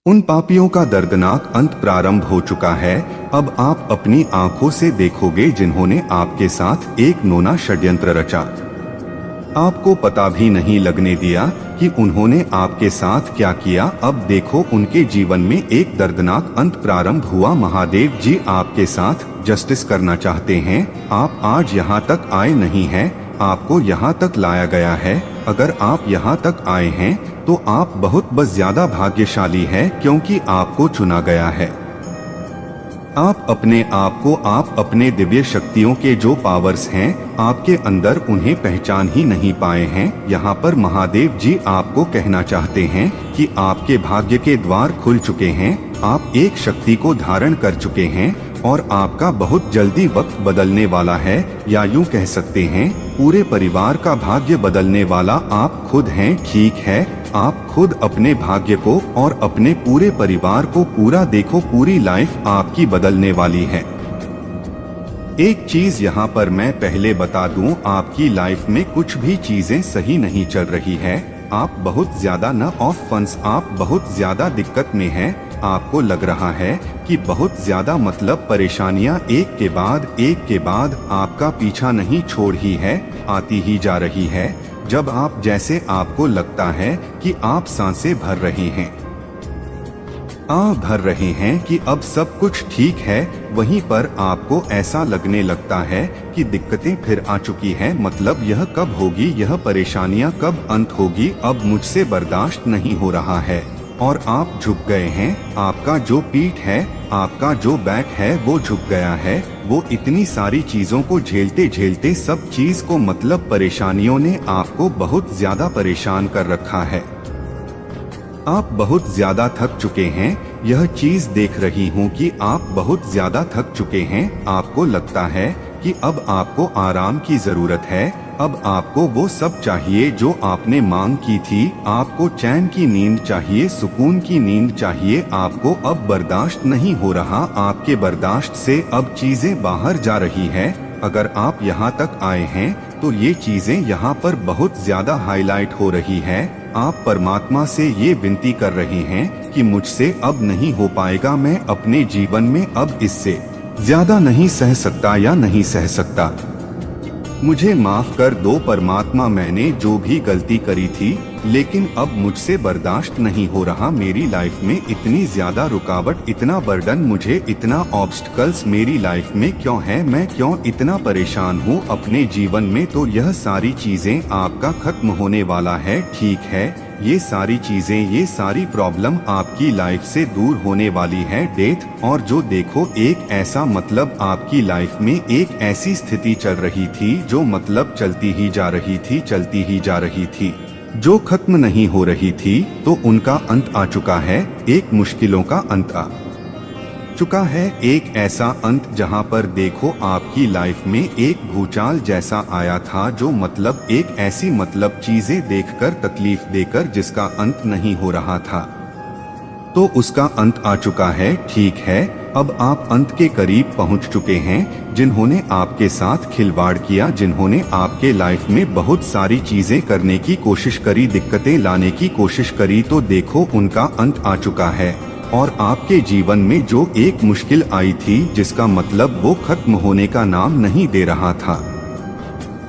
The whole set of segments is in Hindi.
उन पापियों का दर्दनाक अंत प्रारंभ हो चुका है। अब आप अपनी आंखों से देखोगे जिन्होंने आपके साथ एक नोना षड्यंत्र रचा। आपको पता भी नहीं लगने दिया कि उन्होंने आपके साथ क्या किया। अब देखो उनके जीवन में एक दर्दनाक अंत प्रारंभ हुआ। महादेव जी आपके साथ जस्टिस करना चाहते हैं। आप आज यहाँ तक आए नहीं हैं, आपको यहाँ तक लाया गया है। अगर आप यहाँ तक आए हैं तो आप बहुत ज्यादा भाग्यशाली हैं, क्योंकि आपको चुना गया है। आप अपने दिव्य शक्तियों के जो पावर्स हैं आपके अंदर, उन्हें पहचान ही नहीं पाए हैं। यहाँ पर महादेव जी आपको कहना चाहते हैं कि आपके भाग्य के द्वार खुल चुके हैं। आप एक शक्ति को धारण कर चुके हैं और आपका बहुत जल्दी वक्त बदलने वाला है, या यूं कह सकते हैं पूरे परिवार का भाग्य बदलने वाला आप खुद हैं। ठीक है, आप खुद अपने भाग्य को और अपने पूरे परिवार को पूरा देखो। पूरी लाइफ आपकी बदलने वाली है। एक चीज यहाँ पर मैं पहले बता दूं, आपकी लाइफ में कुछ भी चीजें सही नहीं चल रही है। आप बहुत ज्यादा न ऑफ फंड्स, आप बहुत ज्यादा दिक्कत में हैं। आपको लग रहा है कि बहुत ज्यादा परेशानियां एक के बाद आपका पीछा नहीं छोड़ ही है, आती ही जा रही है। जब आप जैसे आपको लगता है कि आप सांसें भर रहे हैं कि अब सब कुछ ठीक है, वहीं पर आपको ऐसा लगने लगता है कि दिक्कतें फिर आ चुकी हैं। मतलब यह कब होगी, यह परेशानियां कब अंत होगी, अब मुझसे बर्दाश्त नहीं हो रहा है। और आप झुक गए हैं। आपका जो पीठ है, आपका जो बैक है, वो झुक गया है। वो इतनी सारी चीजों को झेलते झेलते सब चीज को परेशानियों ने आपको बहुत ज्यादा परेशान कर रखा है। आप बहुत ज्यादा थक चुके हैं। यह चीज देख रही हूँ कि आप बहुत ज्यादा थक चुके हैं। आपको लगता है कि अब आपको आराम की जरूरत है। अब आपको वो सब चाहिए जो आपने मांग की थी। आपको चैन की नींद चाहिए, सुकून की नींद चाहिए। आपको अब बर्दाश्त नहीं हो रहा। आपके बर्दाश्त से अब चीजें बाहर जा रही है। अगर आप यहाँ तक आए हैं तो ये चीजें यहाँ पर बहुत ज्यादा हाईलाइट हो रही है। आप परमात्मा से ये विनती कर रहे हैं कि मुझसे अब नहीं हो पाएगा, मैं अपने जीवन में अब इससे ज्यादा नहीं सह सकता या नहीं सह सकता। मुझे माफ कर दो परमात्मा, मैंने जो भी गलती करी थी, लेकिन अब मुझसे बर्दाश्त नहीं हो रहा। मेरी लाइफ में इतनी ज्यादा रुकावट, इतना बर्डन, मुझे इतना ऑब्स्टकल्स मेरी लाइफ में क्यों है? मैं क्यों इतना परेशान हूँ अपने जीवन में? तो यह सारी चीजें आपका खत्म होने वाला है। ठीक है, ये सारी चीजें, ये सारी प्रॉब्लम आपकी लाइफ से दूर होने वाली है। डेथ और जो देखो एक ऐसा आपकी लाइफ में एक ऐसी स्थिति चल रही थी जो चलती ही जा रही थी, जो खत्म नहीं हो रही थी। तो उनका अंत आ चुका है। एक मुश्किलों का अंत आ चुका है। एक ऐसा अंत जहां पर देखो आपकी लाइफ में एक भूचाल जैसा आया था, जो एक ऐसी चीजें देखकर, तकलीफ देकर, जिसका अंत नहीं हो रहा था। तो उसका अंत आ चुका है। ठीक है, अब आप अंत के करीब पहुंच चुके हैं। जिन्होंने आपके साथ खिलवाड़ किया, जिन्होंने आपके लाइफ में बहुत सारी चीजें करने की कोशिश करी, दिक्कतें लाने की कोशिश करी, तो देखो उनका अंत आ चुका है। और आपके जीवन में जो एक मुश्किल आई थी, जिसका वो खत्म होने का नाम नहीं दे रहा था,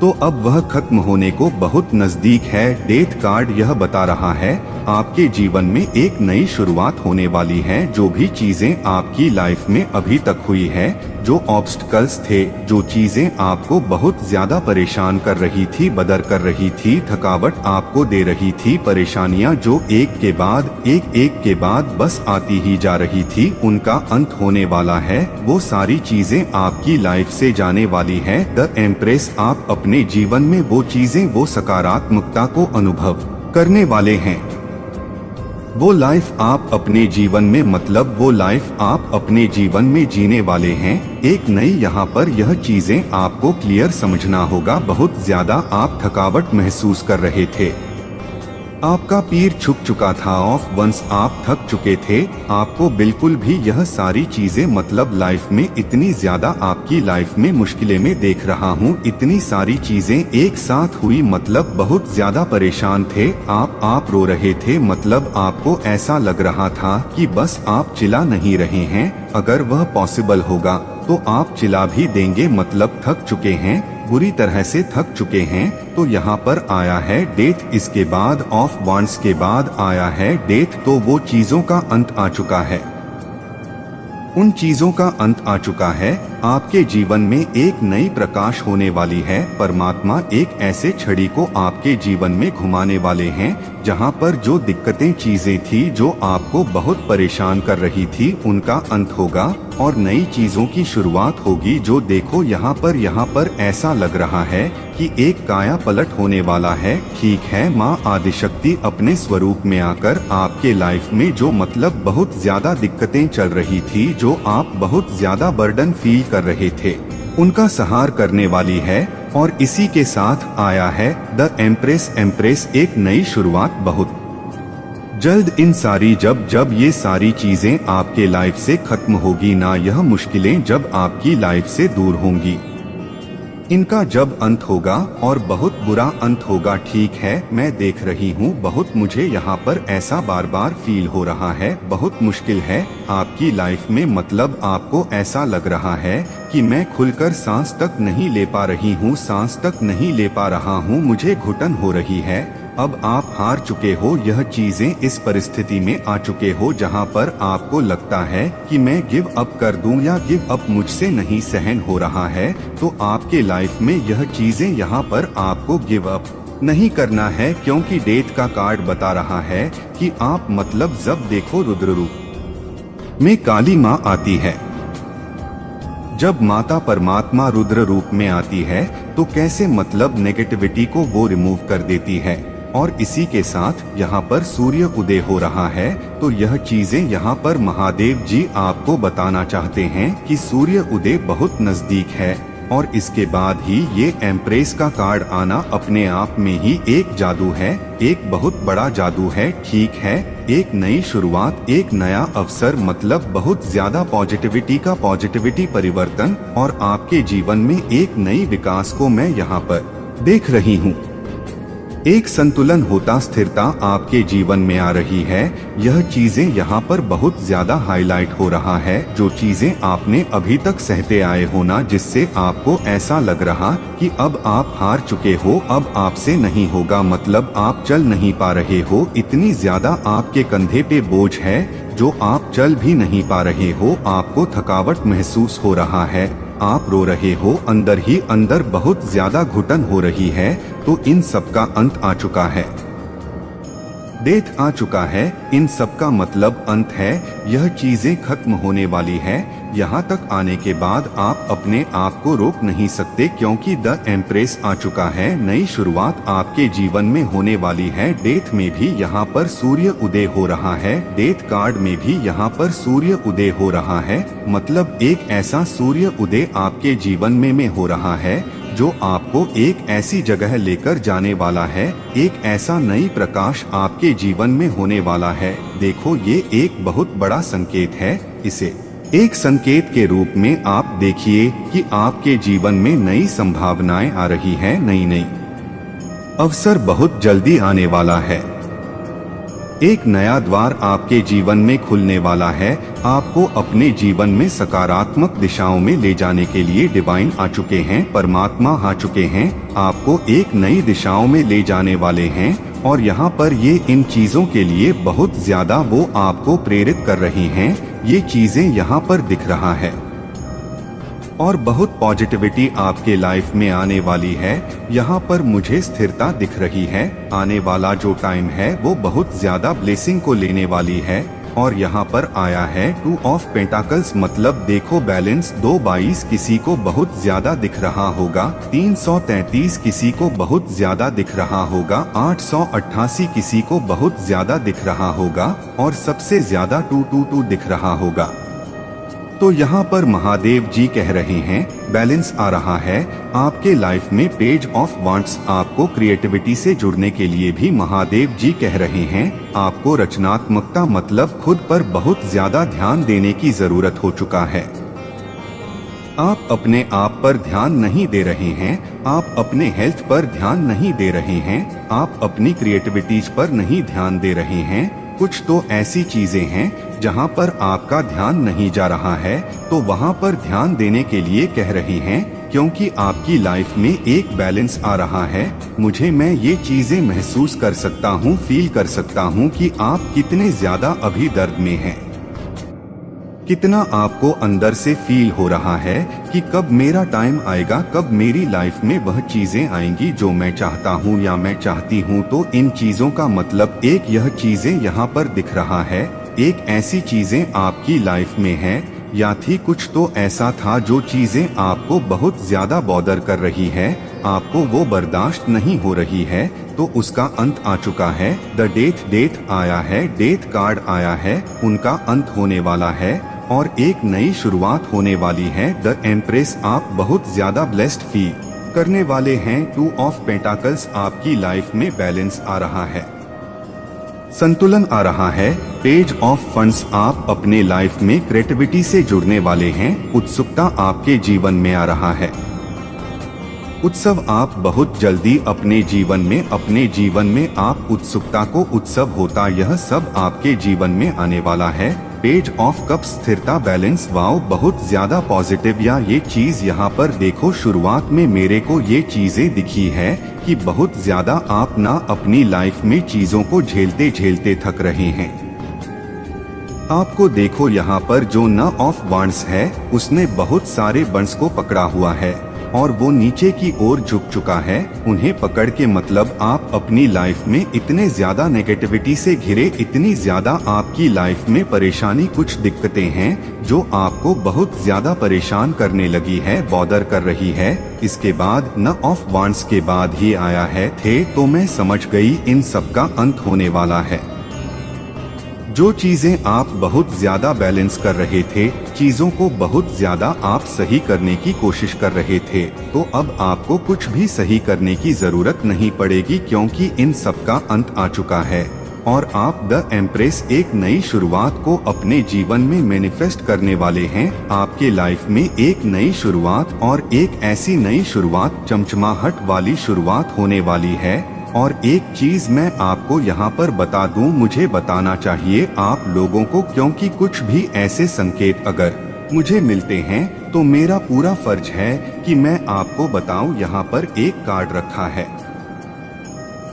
तो अब वह खत्म होने को बहुत नजदीक है। डेथ कार्ड यह बता रहा है आपके जीवन में एक नई शुरुआत होने वाली है। जो भी चीजें आपकी लाइफ में अभी तक हुई है, जो ऑब्स्टकल्स थे, जो चीजें आपको बहुत ज्यादा परेशान कर रही थी, बदर कर रही थी, थकावट आपको दे रही थी, परेशानियां जो एक के बाद बस आती ही जा रही थी, उनका अंत होने वाला है। वो सारी चीजें आपकी लाइफ से जाने वाली है। द एम्प्रेस, आप अपने जीवन में वो चीजें, वो सकारात्मकता को अनुभव करने वाले हैं। वो लाइफ आप अपने जीवन में वो लाइफ आप अपने जीवन में जीने वाले हैं। एक नई यहाँ पर यह चीजें आपको क्लियर समझना होगा। बहुत ज्यादा आप थकावट महसूस कर रहे थे। आपका पीर छुप चुका था ऑफ वंस, आप थक चुके थे। आपको बिल्कुल भी यह सारी चीजें मतलब लाइफ में इतनी ज्यादा आपकी लाइफ में मुश्किलें में देख रहा हूँ, इतनी सारी चीजें एक साथ हुई मतलब बहुत ज्यादा परेशान थे आप रो रहे थे मतलब आपको ऐसा लग रहा था कि बस आप चिल्ला नहीं रहे हैं। अगर वह पॉसिबल होगा तो आप चिल्ला भी देंगे मतलब थक चुके हैं, बुरी तरह से थक चुके हैं। तो यहाँ पर आया है डेथ, इसके बाद ऑफ वांड्स के बाद आया है डेथ। तो वो चीजों का अंत आ चुका है, उन चीजों का अंत आ चुका है। आपके जीवन में एक नई प्रकाश होने वाली है। परमात्मा एक ऐसे छड़ी को आपके जीवन में घुमाने वाले हैं जहां पर जो दिक्कतें चीजें थी जो आपको बहुत परेशान कर रही थी उनका अंत होगा और नई चीजों की शुरुआत होगी। जो देखो यहाँ पर ऐसा लग रहा है कि एक काया पलट होने वाला है। ठीक है, माँ आदिशक्ति अपने स्वरूप में आकर आपके लाइफ में जो मतलब बहुत ज्यादा दिक्कतें चल रही थी, जो आप बहुत ज्यादा बर्डन फील कर रहे थे, उनका सहार करने वाली है। और इसी के साथ आया है द एम्प्रेस, एक नई शुरुआत बहुत जल्द। इन सारी जब ये सारी चीजें आपके लाइफ से खत्म होगी ना, यह मुश्किलें जब आपकी लाइफ से दूर होंगी, इनका जब अंत होगा और बहुत बुरा अंत होगा। ठीक है, मैं देख रही हूँ बहुत, मुझे यहाँ पर ऐसा बार बार फील हो रहा है, बहुत मुश्किल है आपकी लाइफ में। मतलब आपको ऐसा लग रहा है कि मैं खुलकर सांस तक नहीं ले पा रही हूँ, सांस तक नहीं ले पा रहा हूँ, मुझे घुटन हो रही है। अब आप हार चुके हो, यह चीजें इस परिस्थिति में आ चुके हो जहां पर आपको लगता है कि मैं गिव अप कर दूं या गिव अप मुझसे नहीं सहन हो रहा है। तो आपके लाइफ में यह चीजें यहाँ पर आपको गिव अप नहीं करना है, क्योंकि डेथ का कार्ड बता रहा है कि आप मतलब जब देखो रुद्र रूप में काली माँ आती है, जब माता परमात्मा रुद्र रूप में आती है तो कैसे मतलब नेगेटिविटी को वो रिमूव कर देती है। और इसी के साथ यहाँ पर सूर्य उदय हो रहा है। तो यह चीजें यहाँ पर महादेव जी आपको बताना चाहते हैं कि सूर्य उदय बहुत नजदीक है। और इसके बाद ही ये एम्प्रेस का कार्ड आना अपने आप में ही एक जादू है, एक बहुत बड़ा जादू है। ठीक है, एक नई शुरुआत, एक नया अवसर, मतलब बहुत ज्यादा पॉजिटिविटी परिवर्तन और आपके जीवन में एक नई विकास को मैं यहाँ पर देख रही हूँ। एक संतुलन होता, स्थिरता आपके जीवन में आ रही है। यह चीजें यहाँ पर बहुत ज्यादा हाईलाइट हो रहा है। जो चीजें आपने अभी तक सहते आए हो ना, जिससे आपको ऐसा लग रहा कि अब आप हार चुके हो, अब आपसे नहीं होगा, मतलब आप चल नहीं पा रहे हो, इतनी ज्यादा आपके कंधे पे बोझ है जो आप चल भी नहीं पा रहे हो, आपको थकावट महसूस हो रहा है, आप रो रहे हो, अंदर ही अंदर बहुत ज्यादा घुटन हो रही है। तो इन सब का अंत आ चुका है, डेथ आ चुका है, इन सब का मतलब अंत है। यह चीजें खत्म होने वाली है। यहाँ तक आने के बाद आप अपने आप को रोक नहीं सकते, क्योंकि द एम्प्रेस आ चुका है। नई शुरुआत आपके जीवन में होने वाली है। डेथ में भी यहाँ पर सूर्य उदय हो रहा है, डेथ कार्ड में भी यहाँ पर सूर्य उदय हो रहा है। मतलब एक ऐसा सूर्य उदय आपके जीवन में हो रहा है जो आपको एक ऐसी जगह लेकर जाने वाला है, एक ऐसा नई प्रकाश आपके जीवन में होने वाला है। देखो, ये एक बहुत बड़ा संकेत है। इसे एक संकेत के रूप में आप देखिए कि आपके जीवन में नई संभावनाएं आ रही है, नई अवसर बहुत जल्दी आने वाला है। एक नया द्वार आपके जीवन में खुलने वाला है। आपको अपने जीवन में सकारात्मक दिशाओं में ले जाने के लिए डिवाइन आ चुके हैं, परमात्मा आ चुके हैं, आपको एक नई दिशाओं में ले जाने वाले हैं। और यहाँ पर ये इन चीजों के लिए बहुत ज्यादा वो आपको प्रेरित कर रही हैं। ये चीजें यहाँ पर दिख रहा है और बहुत पॉजिटिविटी आपके लाइफ में आने वाली है। यहाँ पर मुझे स्थिरता दिख रही है। आने वाला जो टाइम है वो बहुत ज्यादा ब्लेसिंग को लेने वाली है। और यहाँ पर आया है 2 ऑफ पेंटाकल्स, मतलब देखो बैलेंस। 222 किसी को बहुत ज्यादा दिख रहा होगा, 333 किसी को बहुत ज्यादा दिख रहा होगा, 888 किसी को बहुत ज्यादा दिख रहा होगा और सबसे ज्यादा 222 दिख रहा होगा। तो यहाँ पर महादेव जी कह रहे हैं बैलेंस आ रहा है आपके लाइफ में। पेज ऑफ वांट्स आपको क्रिएटिविटी से जुड़ने के लिए भी महादेव जी कह रहे हैं आपको रचनात्मकता मतलब खुद पर बहुत ज्यादा ध्यान देने की जरूरत हो चुका है। आप अपने आप पर ध्यान नहीं दे रहे हैं, आप अपने हेल्थ पर ध्यान नहीं दे रहे हैं, आप अपनी क्रिएटिविटीज पर नहीं ध्यान दे रहे हैं। कुछ तो ऐसी चीजें हैं जहां पर आपका ध्यान नहीं जा रहा है, तो वहां पर ध्यान देने के लिए कह रहे हैं क्योंकि आपकी लाइफ में एक बैलेंस आ रहा है। मैं ये चीजें महसूस कर सकता हूँ, फील कर सकता हूँ कि आप कितने ज्यादा अभी दर्द में हैं। कितना आपको अंदर से फील हो रहा है कि कब मेरा टाइम आएगा, कब मेरी लाइफ में वह चीजें आएंगी जो मैं चाहता हूँ या मैं चाहती हूँ। तो इन चीजों का मतलब एक यह चीजें यहाँ पर दिख रहा है, एक ऐसी चीजें आपकी लाइफ में है या थी, कुछ तो ऐसा था जो चीजें आपको बहुत ज्यादा बॉदर कर रही है, आपको वो बर्दाश्त नहीं हो रही है, तो उसका अंत आ चुका है। द डेथ आया है, डेथ कार्ड आया है, उनका अंत होने वाला है और एक नई शुरुआत होने वाली है। द एम्प्रेस आप बहुत ज्यादा ब्लेस्ड फील करने वाले हैं। 2 ऑफ पेंटाकल्स आपकी लाइफ में बैलेंस आ रहा है, संतुलन आ रहा है। पेज ऑफ फंड्स आप अपने लाइफ में क्रिएटिविटी से जुड़ने वाले हैं, उत्सुकता आपके जीवन में आ रहा है। उत्सव आप बहुत जल्दी अपने जीवन में आप उत्सुकता को उत्सव होता, यह सब आपके जीवन में आने वाला है। पेज ऑफ कप्स स्थिरता बैलेंस, वाओ बहुत ज्यादा पॉजिटिव। या ये चीज यहाँ पर देखो, शुरुआत में मेरे को ये चीजें दिखी है कि बहुत ज्यादा आप ना अपनी लाइफ में चीजों को झेलते झेलते थक रहे हैं। आपको देखो यहाँ पर जो न ऑफ वांड्स है उसने बहुत सारे बंड्स को पकड़ा हुआ है और वो नीचे की ओर झुक चुका है। उन्हें पकड़ के मतलब आप अपनी लाइफ में इतने ज्यादा नेगेटिविटी से घिरे, इतनी ज्यादा आपकी लाइफ में परेशानी, कुछ दिक्कतें हैं जो आपको बहुत ज्यादा परेशान करने लगी है, बॉदर कर रही है। इसके बाद न ऑफ वांड्स के बाद ही आया है थे, तो मैं समझ गई इन सब का अंत होने वाला है। जो चीजें आप बहुत ज्यादा बैलेंस कर रहे थे, चीजों को बहुत ज्यादा आप सही करने की कोशिश कर रहे थे, तो अब आपको कुछ भी सही करने की जरूरत नहीं पड़ेगी क्योंकि इन सब का अंत आ चुका है और आप द एम्प्रेस एक नई शुरुआत को अपने जीवन में मैनिफेस्ट करने वाले हैं। आपके लाइफ में एक नई शुरुआत और एक ऐसी नई शुरुआत, चमचमाहट वाली शुरुआत होने वाली है। और एक चीज मैं आपको यहाँ पर बता दूं, मुझे बताना चाहिए आप लोगों को, क्योंकि कुछ भी ऐसे संकेत अगर मुझे मिलते हैं तो मेरा पूरा फर्ज है कि मैं आपको बताऊं। यहाँ पर एक कार्ड रखा है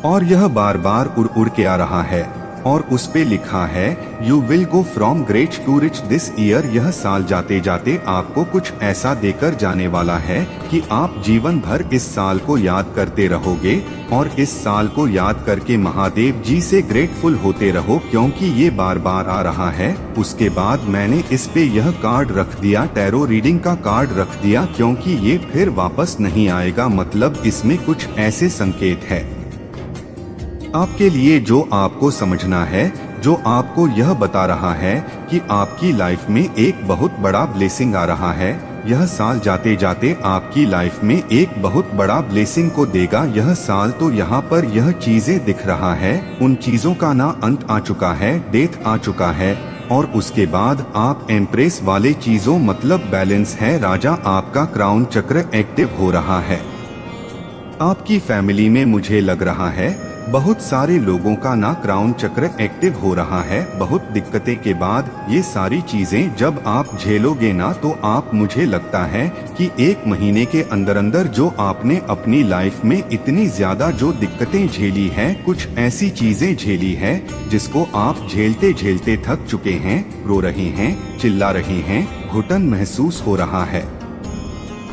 और यह बार बार उड़ उड़ के आ रहा है और उस पे लिखा है you will go from great to rich this year. यह साल जाते जाते आपको कुछ ऐसा देकर जाने वाला है कि आप जीवन भर इस साल को याद करते रहोगे और इस साल को याद करके महादेव जी से ग्रेटफुल होते रहो क्योंकि ये बार बार आ रहा है। उसके बाद मैंने इस पे यह कार्ड रख दिया, टैरो रीडिंग का कार्ड रख दिया, क्योंकि ये फिर वापस नहीं आएगा। मतलब इसमें कुछ ऐसे संकेत है आपके लिए जो आपको समझना है, जो आपको यह बता रहा है कि आपकी लाइफ में एक बहुत बड़ा ब्लेसिंग आ रहा है। यह साल जाते जाते आपकी लाइफ में एक बहुत बड़ा ब्लेसिंग को देगा यह साल। तो यहाँ पर यह चीजें दिख रहा है, उन चीजों का ना अंत आ चुका है, डेथ आ चुका है और उसके बाद आप एम्प्रेस वाले चीजों मतलब बैलेंस है। राजा आपका क्राउन चक्र एक्टिव हो रहा है। आपकी फैमिली में मुझे लग रहा है बहुत सारे लोगों का ना क्राउन चक्र एक्टिव हो रहा है। बहुत दिक्कतें के बाद ये सारी चीजें जब आप झेलोगे ना, तो आप, मुझे लगता है कि 1 महीने के अंदर अंदर जो आपने अपनी लाइफ में इतनी ज्यादा जो दिक्कतें झेली हैं, कुछ ऐसी चीजें झेली है जिसको आप झेलते झेलते थक चुके हैं, रो रहे हैं, चिल्ला रहे हैं, घुटन महसूस हो रहा है,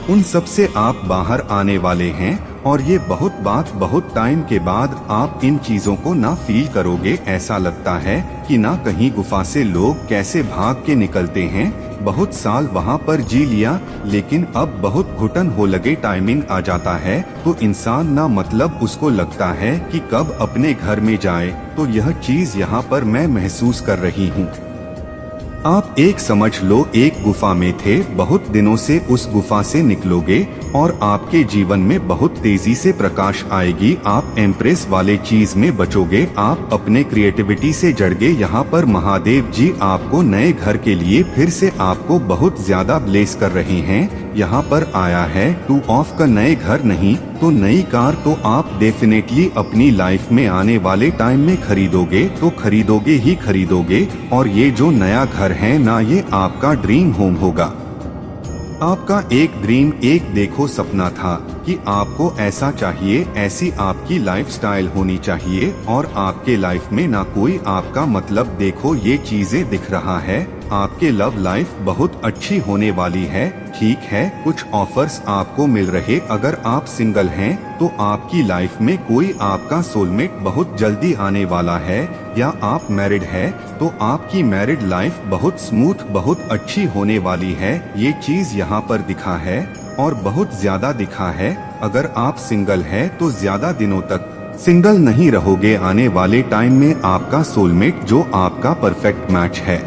उन सब से आप बाहर आने वाले हैं। और ये बहुत टाइम के बाद आप इन चीजों को ना फील करोगे। ऐसा लगता है कि ना कहीं गुफा से लोग कैसे भाग के निकलते हैं, बहुत साल वहाँ पर जी लिया लेकिन अब बहुत घुटन हो लगे, टाइमिंग आ जाता है तो इंसान ना मतलब उसको लगता है कि कब अपने घर में जाए। तो यह चीज यहाँ पर मैं महसूस कर रही हूँ। आप एक समझ लो एक गुफा में थे, बहुत दिनों से उस गुफा से निकलोगे और आपके जीवन में बहुत तेजी से प्रकाश आएगी। आप एम्प्रेस वाले चीज में बचोगे, आप अपने क्रिएटिविटी से जड़गे। यहाँ पर महादेव जी आपको नए घर के लिए फिर से आपको बहुत ज्यादा ब्लेस कर रहे हैं। यहाँ पर आया है 2 ऑफ का नए घर नहीं तो नई कार, तो आप डेफिनेटली अपनी लाइफ में आने वाले टाइम में खरीदोगे तो खरीदोगे ही खरीदोगे। और ये जो नया घर है ना, ये आपका ड्रीम होम होगा। आपका एक ड्रीम, एक देखो सपना था कि आपको ऐसा चाहिए, ऐसी आपकी लाइफस्टाइल होनी चाहिए और आपके लाइफ में ना कोई आपका मतलब। देखो ये चीजें दिख रहा है, आपके लव लाइफ बहुत अच्छी होने वाली है। ठीक है, कुछ ऑफर्स आपको मिल रहे। अगर आप सिंगल हैं तो आपकी लाइफ में कोई आपका सोलमेट बहुत जल्दी आने वाला है, या आप मैरिड है तो आपकी मैरिड लाइफ बहुत स्मूथ, बहुत अच्छी होने वाली है। ये चीज यहाँ पर दिखा है और बहुत ज्यादा दिखा है। अगर आप सिंगल है तो ज्यादा दिनों तक सिंगल नहीं रहोगे। आने वाले टाइम में आपका सोलमेट जो आपका परफेक्ट मैच है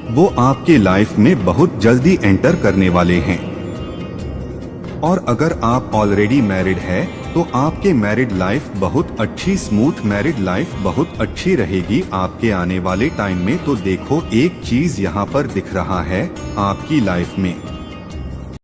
वो आपके लाइफ में बहुत जल्दी एंटर करने वाले हैं। और अगर आप ऑलरेडी मैरिड है तो आपके मैरिड लाइफ बहुत अच्छी, स्मूथ मैरिड लाइफ बहुत अच्छी रहेगी आपके आने वाले टाइम में। तो देखो एक चीज यहाँ पर दिख रहा है, आपकी लाइफ में